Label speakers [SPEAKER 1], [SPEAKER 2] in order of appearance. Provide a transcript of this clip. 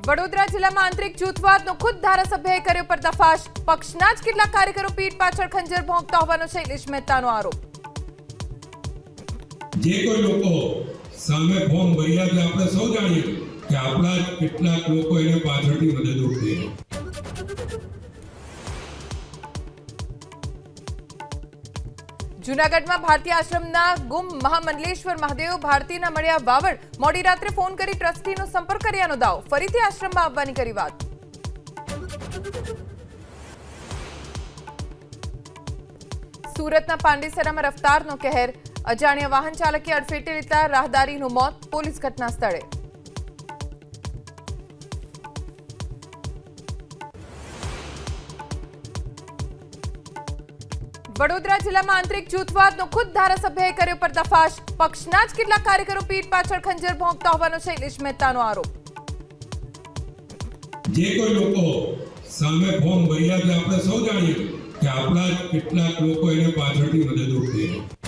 [SPEAKER 1] વડોદરા જિલ્લામાં આંતરિક જૂથવાદનો ખુદ ધારાસભ્યએ કર્યો પર્દાફાશ. પક્ષના જ કેટલાક કાર્યકરો પીઠ પાછળ ખંજર ભોંકતા હોવાનો શૈલેષ મહેતાનો આરોપ.
[SPEAKER 2] જે કોઈ લોકો સામે ફોર્મ ભર્યા છે આપણે સૌ જાણીએ કે આપણા જ કેટલાક લોકો એને પાછળથી મદદરૂપ થયા.
[SPEAKER 1] જૂનાગઢમાં ભારતીય આશ્રમના ગુમ મહામંડલેશ્વર મહાદેવ ભારતીના મળ્યા વાવડ. મોડી રાત્રે ફોન કરી ટ્રસ્ટીનો સંપર્ક કર્યાનો દાવો. ફરીથી આશ્રમમાં આવવાની કરી વાત. સુરતના પાંડેસરામાં રફતારનો કહેર. અજાણ્યા વાહન ચાલકે અડફેટે લેતા રાહદારીનું મોત. પોલીસ ઘટના સ્થળે. વડોદરા જિલ્લામાં આંતરિક જૂથવાદનો ખુદ ધારાસભ્યએ કર્યો પર્દાફાશ. પક્ષના જ કેટલાક કાર્યકરો પીઠ પાછળ ખંજર ભોંકતા હોવાનો શૈલેષ મહેતાનો આરોપ.
[SPEAKER 2] જે કોઈ લોકો સામે ફોર્મ ભર્યા છે આપણે સૌ જાણીએ કે આપણા જ કેટલાક લોકો એને પાછળથી મદદરૂપ થયા.